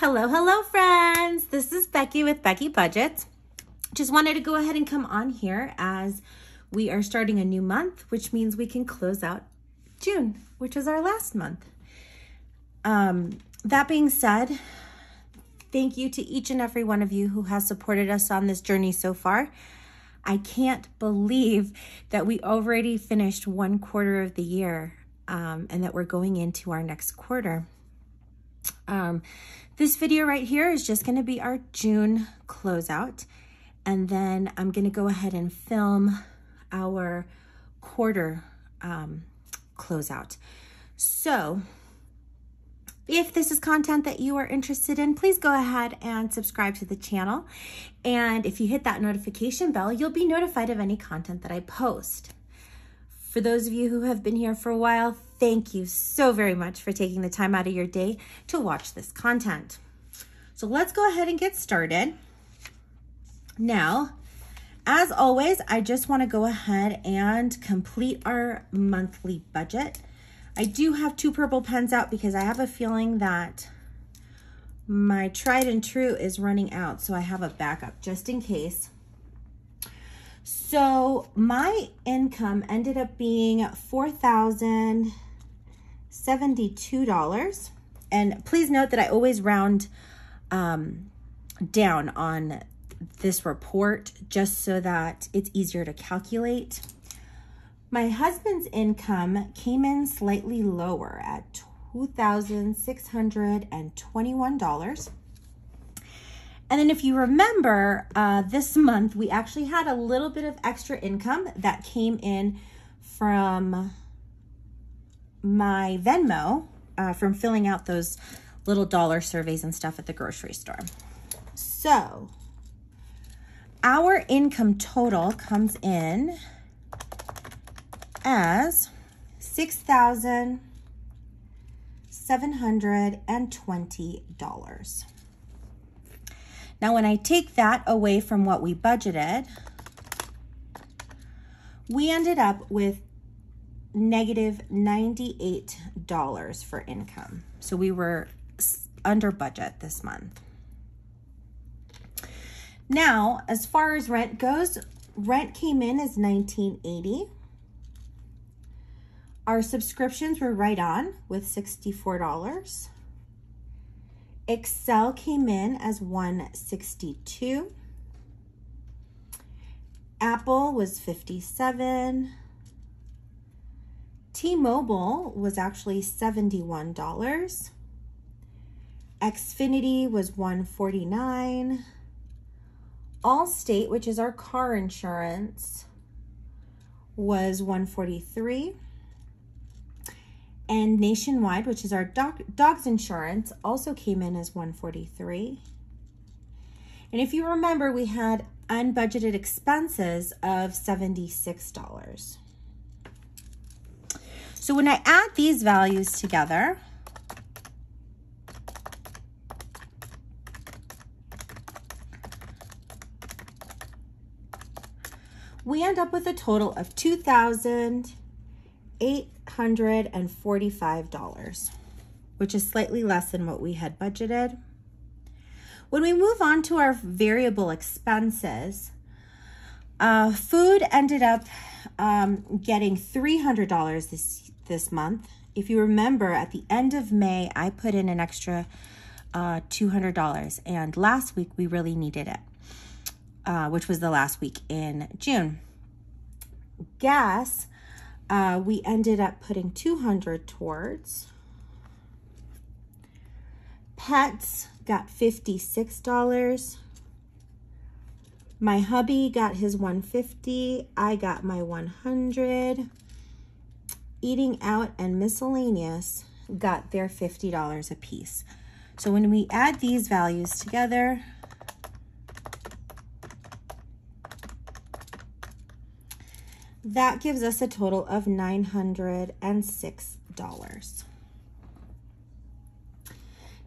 Hello, friends. This is Becky with Becky Budgets. Just wanted to go ahead and come on here as we are starting a new month, which means we can close out June, which is our last month. That being said, thank you to each and every one of you who has supported us on this journey so far. I can't believe that we already finished one quarter of the year and that we're going into our next quarter. This video right here is just going to be our June closeout, and then I'm going to go ahead and film our quarter closeout. So if this is content that you are interested in, please go ahead and subscribe to the channel. And if you hit that notification bell, you'll be notified of any content that I post. For those of you who have been here for a while, thank you so very much for taking the time out of your day to watch this content. So let's go ahead and get started. Now, as always, I just want to go ahead and complete our monthly budget. I do have two purple pens out because I have a feeling that my tried and true is running out, so I have a backup just in case. So my income ended up being $4,072. And please note that I always round down on this report just so that it's easier to calculate. My husband's income came in slightly lower at $2,621. And then if you remember, this month, we actually had a little bit of extra income that came in from my Venmo, from filling out those little dollar surveys and stuff at the grocery store. So our income total comes in as $6,720. Now, when I take that away from what we budgeted, we ended up with negative $98 for income. So we were under budget this month. Now, as far as rent goes, rent came in as $19.80. Our subscriptions were right on with $64. Excel came in as $162. Apple was $57. T-Mobile was actually $71. Xfinity was $149. Allstate, which is our car insurance, was $143. And Nationwide, which is our dog's insurance, also came in as $143. And if you remember, we had unbudgeted expenses of $76. So when I add these values together, we end up with a total of $2,845, which is slightly less than what we had budgeted. When we move on to our variable expenses, food ended up getting $300 this month. If you remember, at the end of May, I put in an extra $200, and last week we really needed it, which was the last week in June. Gas, we ended up putting $200 towards. Pets got $56. My hubby got his $150. I got my $100. Eating out and miscellaneous got their $50 a piece. So when we add these values together, that gives us a total of $906.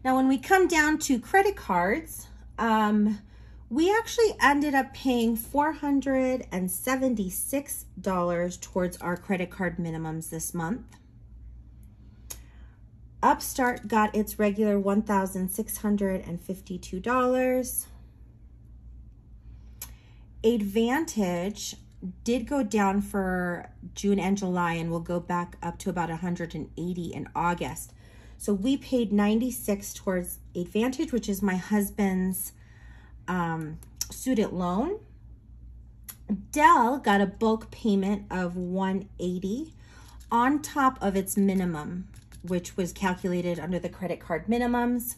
Now, when we come down to credit cards, we actually ended up paying $476 towards our credit card minimums this month. Upstart got its regular $1,652. Advantage did go down for June and July and will go back up to about 180 in August. So we paid 96 towards Advantage, which is my husband's student loan. Dell got a bulk payment of 180 on top of its minimum, which was calculated under the credit card minimums.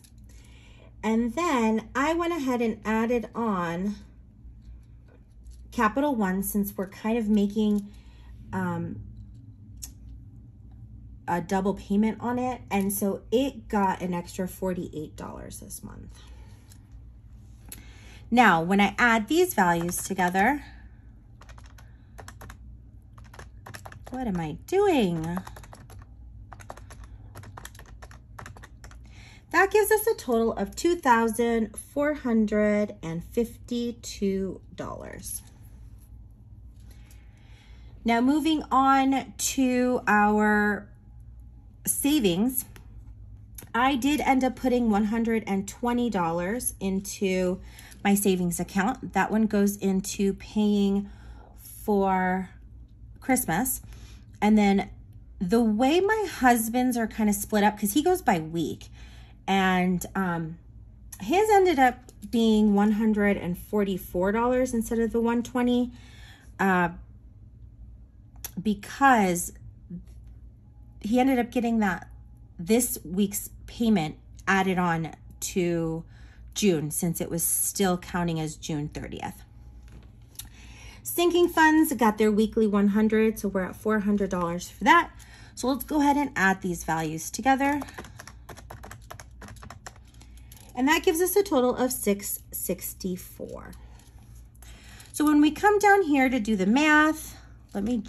And then I went ahead and added on Capital One, since we're kind of making a double payment on it. And so it got an extra $48 this month. Now, when I add these values together, what am I doing? That gives us a total of $2,452. Now, moving on to our savings, I did end up putting $120 into my savings account. That one goes into paying for Christmas. And then the way my husband's are kind of split up, because he goes by week, and his ended up being $144 instead of the $120, because he ended up getting this week's payment added on to June, since it was still counting as June 30th. Sinking funds got their weekly 100, so we're at $400 for that. So let's go ahead and add these values together. And that gives us a total of $664. So when we come down here to do the math, let me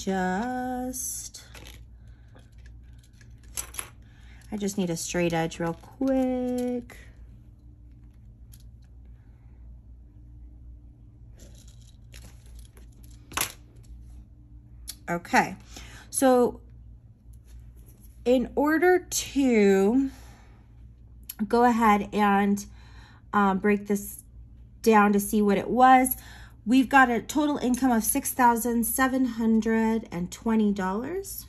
I just need a straight edge real quick. Okay, so in order to go ahead and break this down to see what it was, we've got a total income of $6,720.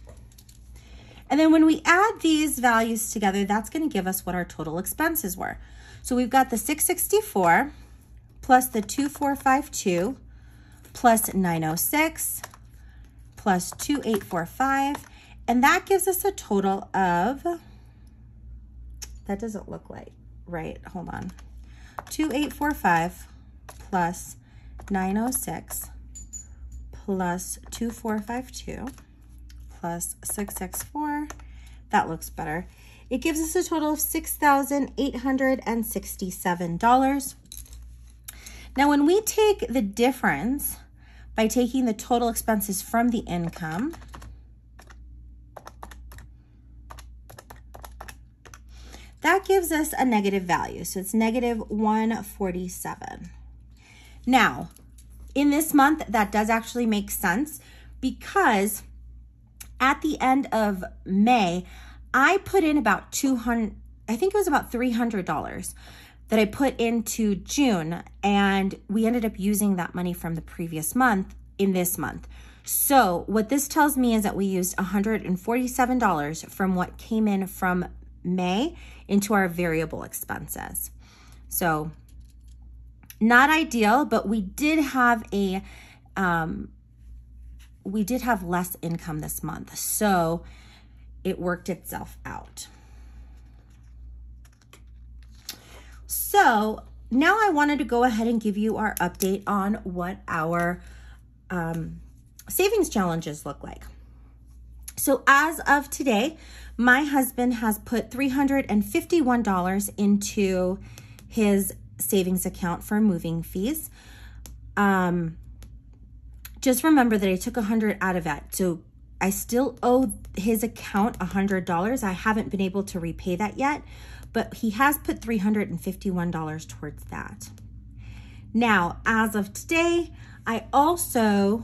And then when we add these values together, that's going to give us what our total expenses were. So we've got the $664 plus the $2,452 plus $906 plus $2,845, and that gives us a total of, that doesn't look like right, hold on, $2,845 plus $906 plus $2,452 plus $664, that looks better. It gives us a total of $6,867. Now, when we take the difference by taking the total expenses from the income, that gives us a negative value. So it's negative $147. Now, in this month, that does actually make sense, because at the end of May, I put in about $300 that I put into June, and we ended up using that money from the previous month in this month. So what this tells me is that we used $147 from what came in from May into our variable expenses. So not ideal, but we did have less income this month, so it worked itself out. So now I wanted to go ahead and give you our update on what our savings challenges look like. So as of today, my husband has put $351 into his savings account for moving fees. Just remember that I took $100 out of that. So I still owe his account $100. I haven't been able to repay that yet, but he has put $351 towards that. Now, as of today, I also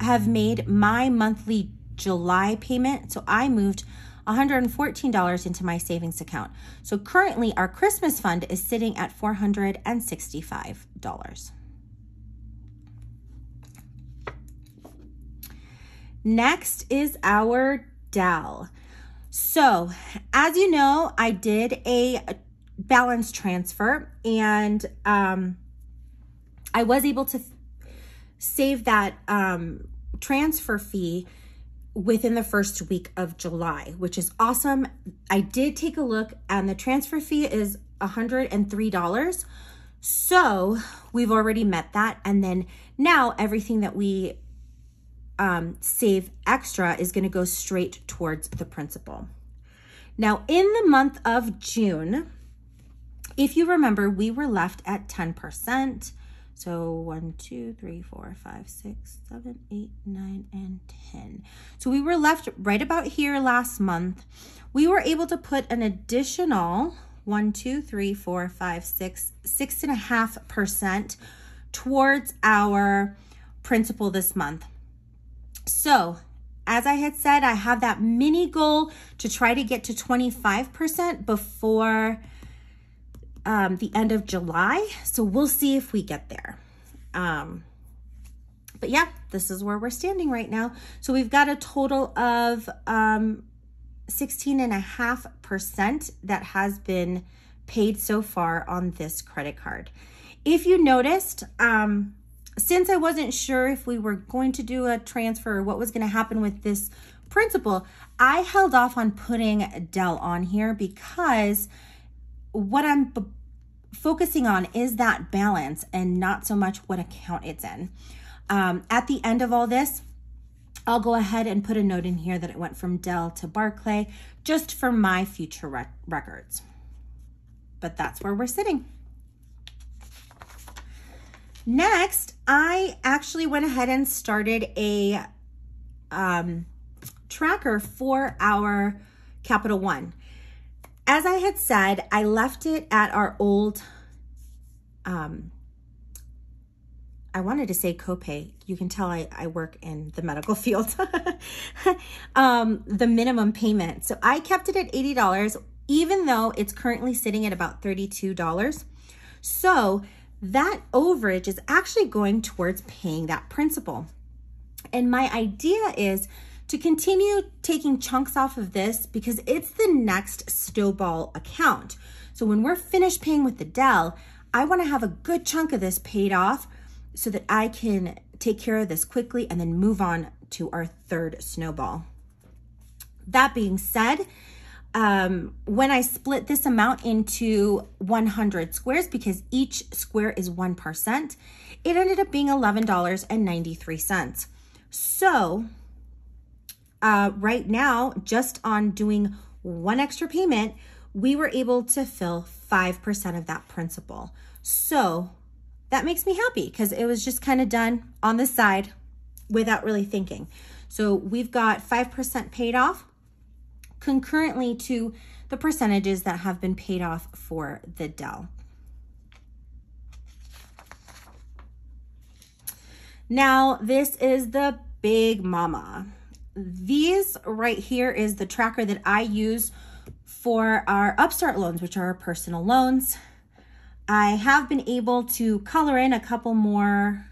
have made my monthly July payment. So I moved $114 into my savings account. So currently our Christmas fund is sitting at $465. Next is our Dell. So as you know, I did a balance transfer, and I was able to save that transfer fee within the first week of July, which is awesome. I did take a look, and the transfer fee is $103. So we've already met that. And then now everything that we save extra is going to go straight towards the principal. Now in the month of June, if you remember, we were left at 10%. So 1, 2, 3, 4, 5, 6, 7, 8, 9, and 10. So we were left right about here last month. We were able to put an additional 1, 2, 3, 4, 5, 6, 6.5% towards our principal this month. So as I had said, I have that mini goal to try to get to 25% before the end of July. So we'll see if we get there. But yeah, this is where we're standing right now. So we've got a total of 16.5% that has been paid so far on this credit card. If you noticed, since I wasn't sure if we were going to do a transfer or what was going to happen with this principal, I held off on putting Dell on here because what I'm focusing on is that balance and not so much what account it's in. At the end of all this, I'll go ahead and put a note in here that it went from Dell to Barclay just for my future records. But that's where we're sitting. Next, I actually went ahead and started a tracker for our Capital One. As I had said, I left it at our old, I wanted to say copay. You can tell I work in the medical field. The minimum payment. So I kept it at $80, even though it's currently sitting at about $32. So that overage is actually going towards paying that principal. And my idea is to continue taking chunks off of this because it's the next snowball account. So when we're finished paying with the Dell, I want to have a good chunk of this paid off so that I can take care of this quickly and then move on to our third snowball. That being said, when I split this amount into 100 squares, because each square is 1%, it ended up being $11.93. So right now, just on doing one extra payment, we were able to fill 5% of that principal. So that makes me happy because it was just kind of done on the side without really thinking. So we've got 5% paid off concurrently to the percentages that have been paid off for the Dell. Now, this is the big mama. These right here is the tracker that I use for our Upstart loans, which are our personal loans. I have been able to color in a couple more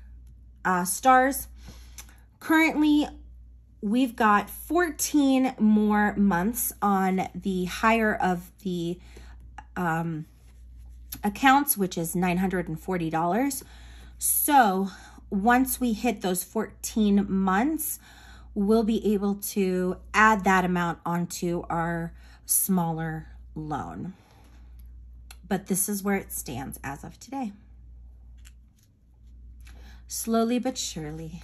stars. Currently, we've got 14 more months on the higher of the accounts, which is $940. So once we hit those 14 months, we'll be able to add that amount onto our smaller loan. But this is where it stands as of today. Slowly but surely.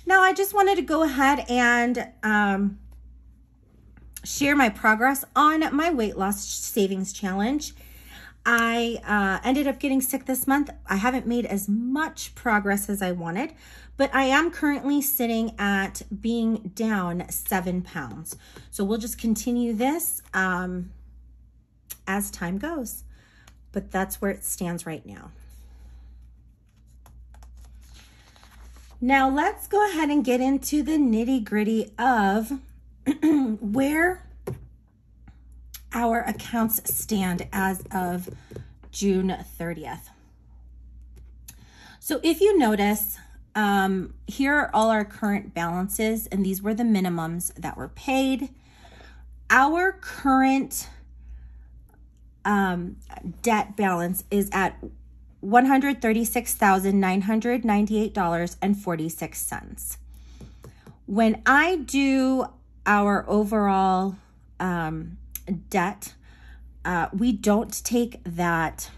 Now, I just wanted to go ahead and share my progress on my weight loss savings challenge. I ended up getting sick this month. I haven't made as much progress as I wanted, but I am currently sitting at being down 7 pounds. So we'll just continue this as time goes, but that's where it stands right now. Now let's go ahead and get into the nitty-gritty of where our accounts stand as of June 30th. So if you notice, here are all our current balances, and these were the minimums that were paid. Our current debt balance is at $136,998.46. When I do our overall debt, we don't take that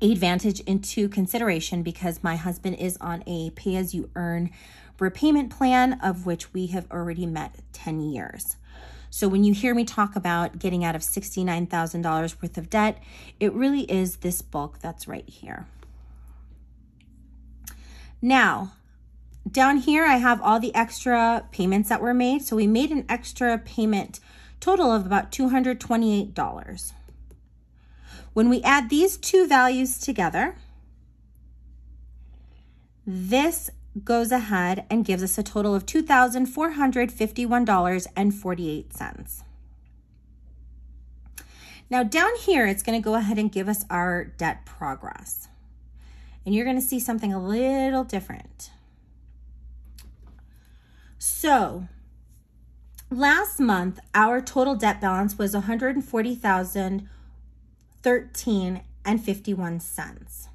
advantage into consideration because my husband is on a pay-as-you-earn repayment plan, of which we have already met 10 years. So when you hear me talk about getting out of $69,000 worth of debt, it really is this bulk that's right here. Now, down here, I have all the extra payments that were made. So we made an extra payment total of about $228. When we add these two values together, this goes ahead and gives us a total of $2,451.48. Now down here, it's going to go ahead and give us our debt progress. And you're going to see something a little different. So last month, our total debt balance was $140,013.51.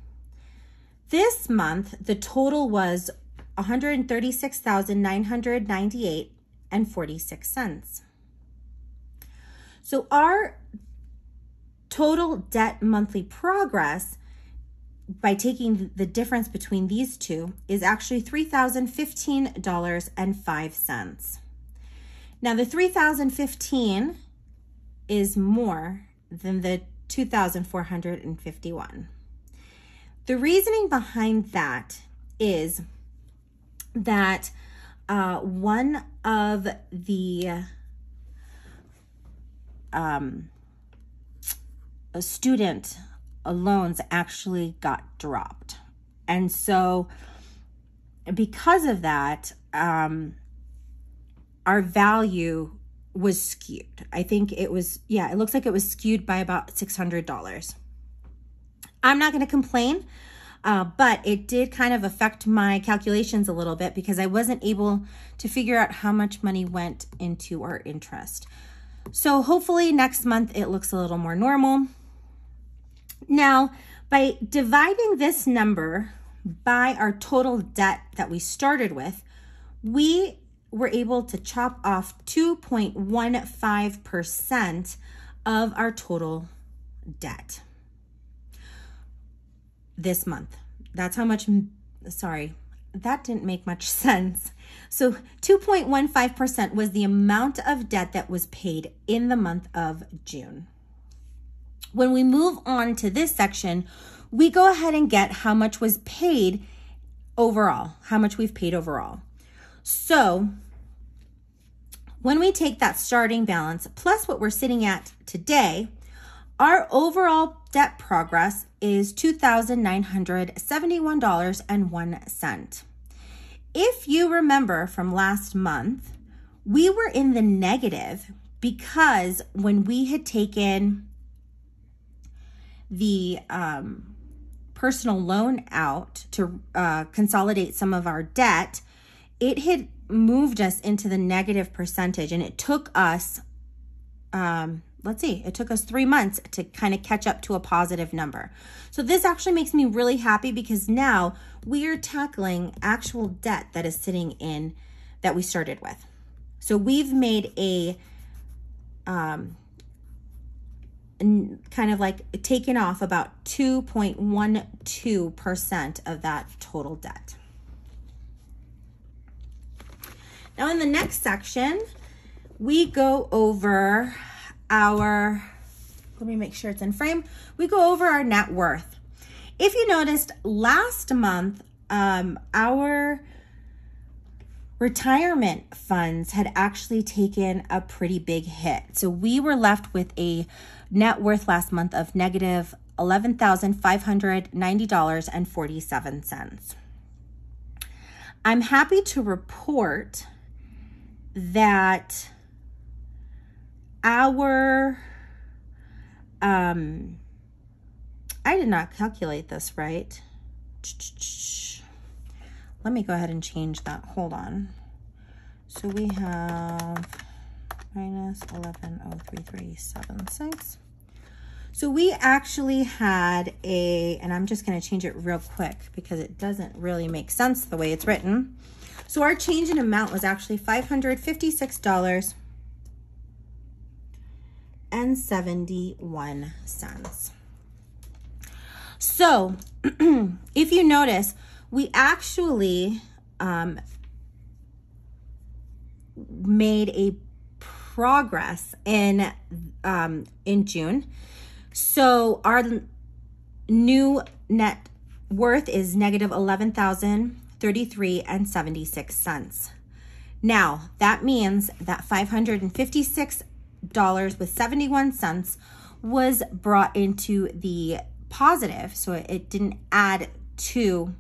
This month, the total was $136,998.46. So our total debt monthly progress, by taking the difference between these two, is actually $3,015.05. Now the $3,015 is more than the $2,451. The reasoning behind that is that one of the student loans actually got dropped. And so because of that, our value was skewed. I think it was, it looks like it was skewed by about $600. I'm not going to complain, but it did kind of affect my calculations a little bit because I wasn't able to figure out how much money went into our interest. So hopefully next month it looks a little more normal. Now, by dividing this number by our total debt that we started with, we were able to chop off 2.15% of our total debt this month. That's how much, sorry, that didn't make much sense. So 2.15% was the amount of debt that was paid in the month of June. When we move on to this section, we go ahead and get how much was paid overall, how much we've paid overall. So when we take that starting balance plus what we're sitting at today, our overall debt progress is $2,971.01. If you remember from last month, we were in the negative because when we had taken the personal loan out to consolidate some of our debt, it had moved us into the negative percentage, and it took us, it took us 3 months to kind of catch up to a positive number. So this actually makes me really happy because now we are tackling actual debt that is sitting in that we started with. So we've made a kind of like taken off about 2.12% of that total debt. Now in the next section, we go over our, let me make sure it's in frame. We go over our net worth. If you noticed last month, our retirement funds had actually taken a pretty big hit. So we were left with a net worth last month of negative $11,590.47. I'm happy to report that our, I did not calculate this right. Let me go ahead and change that. Hold on. So we have minus 11,03376. So we actually had and I'm just going to change it real quick because it doesn't really make sense the way it's written. So our change in amount was actually $556.71. So if you notice, we actually made a progress in June. So our new net worth is negative $11,033.76. Now that means that $556.71 was brought into the positive, so it didn't add to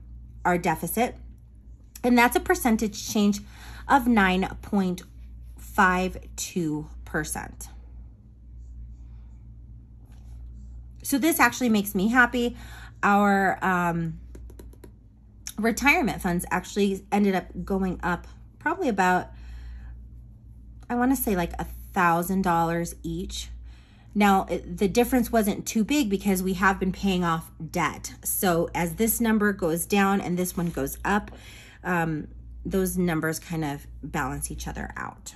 our deficit, and that's a percentage change of 9.52%. So this actually makes me happy. Our retirement funds actually ended up going up probably about, I want to say like $1,000 each. Now, the difference wasn't too big because we have been paying off debt. So as this number goes down and this one goes up, those numbers kind of balance each other out.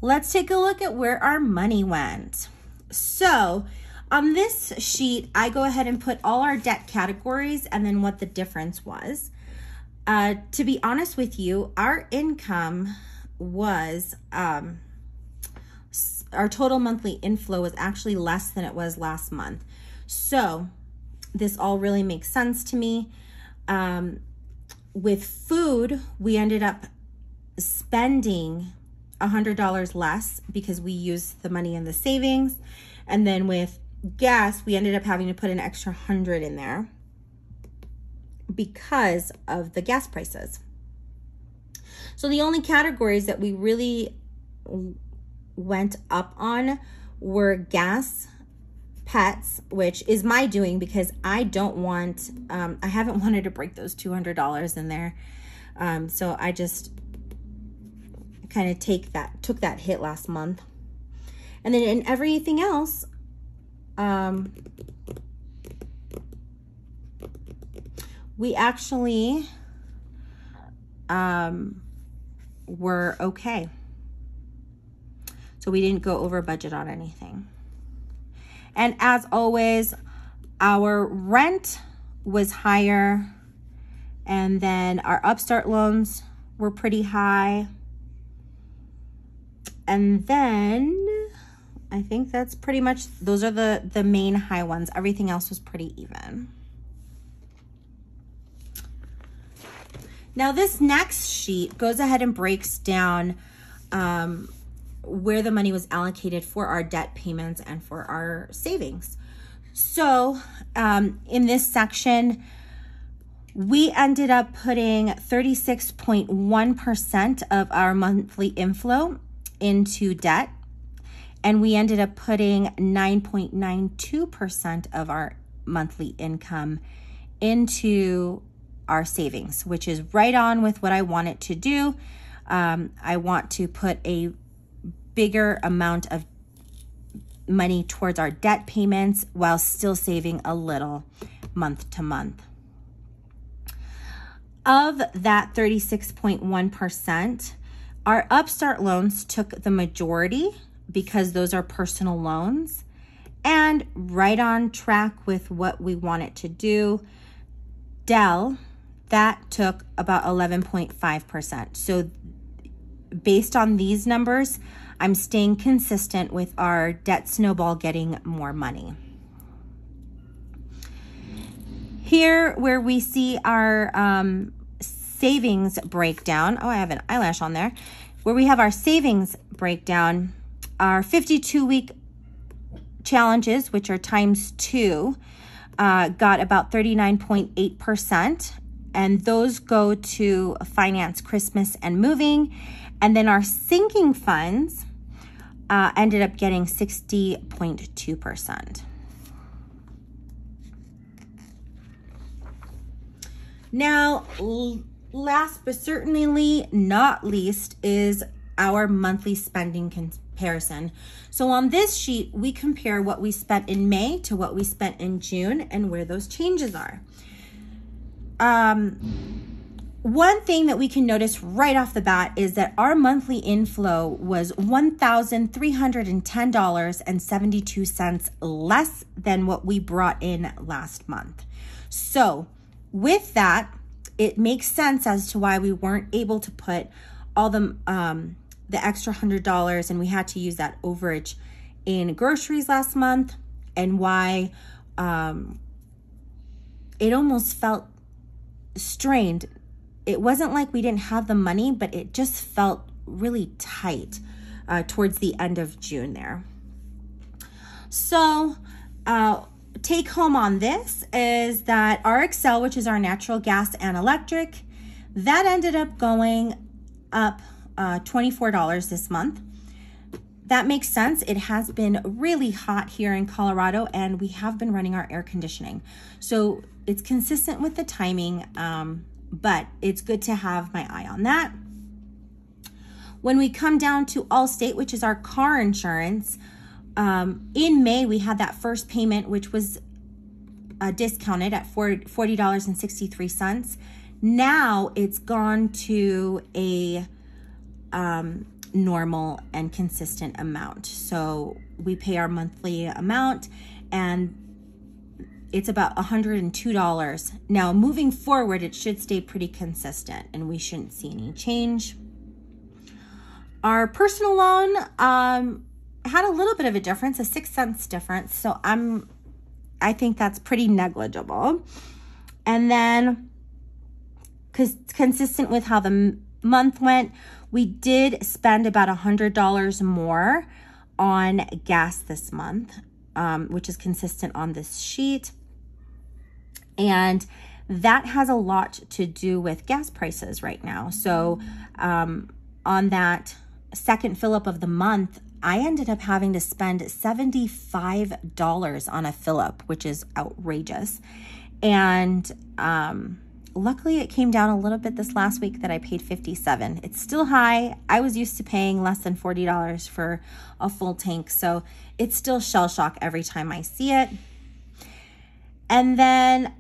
Let's take a look at where our money went. So on this sheet, I go ahead and put all our debt categories and then what the difference was. To be honest with you, our income was, our total monthly inflow was actually less than it was last month. So this all really makes sense to me. With food, we ended up spending $100 less because we used the money in the savings. And then with gas, we ended up having to put an extra $100 in there because of the gas prices. So the only categories that we really went up on were gas, pets, which is my doing because I don't want, I haven't wanted to break those $200 in there. So I just kind of took that hit last month. And then in everything else, we actually were okay. So we didn't go over budget on anything. And as always, our rent was higher, and then our Upstart loans were pretty high. And then I think that's pretty much, those are the main high ones. Everything else was pretty even. Now this next sheet goes ahead and breaks down where the money was allocated for our debt payments and for our savings. So in this section, we ended up putting 36.1% of our monthly inflow into debt, and we ended up putting 9.92% of our monthly income into our savings, which is right on with what I want it to do. I want to put a bigger amount of money towards our debt payments while still saving a little month to month. Of that 36.1%, our Upstart loans took the majority because those are personal loans, and right on track with what we want it to do. Dell, that took about 11.5%. So based on these numbers, I'm staying consistent with our debt snowball getting more money. Here where we see our savings breakdown, oh, I have an eyelash on there, where we have our savings breakdown, our 52-week challenges, which are times 2, got about 39.8%, and those go to finance Christmas and moving. And then our sinking funds ended up getting 60.2%. Now, last but certainly not least is our monthly spending comparison. So on this sheet, we compare what we spent in May to what we spent in June and where those changes are. One thing that we can notice right off the bat is that our monthly inflow was $1,310.72 less than what we brought in last month. So with that, it makes sense as to why we weren't able to put all the extra $100 and we had to use that overage in groceries last month, and why it almost felt strained. It wasn't like we didn't have the money, but it just felt really tight towards the end of June there. So take home on this is that our Excel, which is our natural gas and electric, that ended up going up $24 this month. That makes sense. It has been really hot here in Colorado, and we have been running our air conditioning. So it's consistent with the timing, but it's good to have my eye on that. When we come down to Allstate, which is our car insurance, in May, we had that first payment, which was discounted at $40.63. Now it's gone to a normal and consistent amount. So we pay our monthly amount, and it's about $102. Now, moving forward, it should stay pretty consistent, and we shouldn't see any change. Our personal loan had a little bit of a difference, a 6 cents difference. So I think that's pretty negligible. And then, consistent with how the month went, we did spend about $100 more on gas this month, which is consistent on this sheet. And that has a lot to do with gas prices right now. So on that second fill up of the month, I ended up having to spend $75 on a fill up, which is outrageous. And luckily it came down a little bit this last week that I paid $57. It's still high. I was used to paying less than $40 for a full tank. So it's still shell shock every time I see it. And then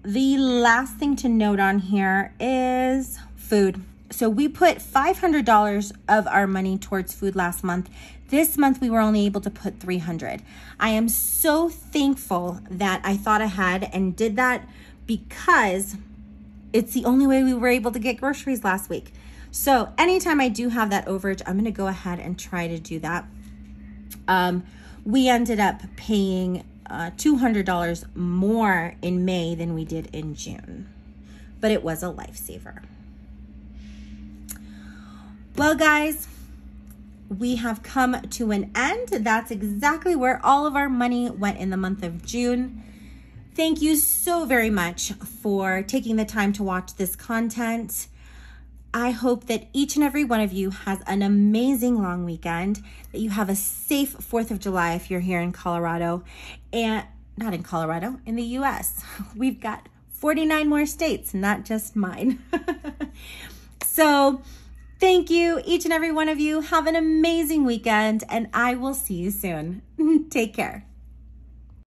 the last thing to note on here is food. So we put $500 of our money towards food last month. This month we were only able to put $300. I am so thankful that I thought ahead and did that, because it's the only way we were able to get groceries last week. So anytime I do have that overage, I'm going to go ahead and try to do that. We ended up paying $200 more in May than we did in June, but it was a lifesaver. Well, guys, we have come to an end. That's exactly where all of our money went in the month of June. Thank you so very much for taking the time to watch this content. I hope that each and every one of you has an amazing long weekend, that you have a safe 4th of July if you're here in Colorado, and not in Colorado, in the US. We've got 49 more states, not just mine. So thank you, each and every one of you. Have an amazing weekend, and I will see you soon. Take care.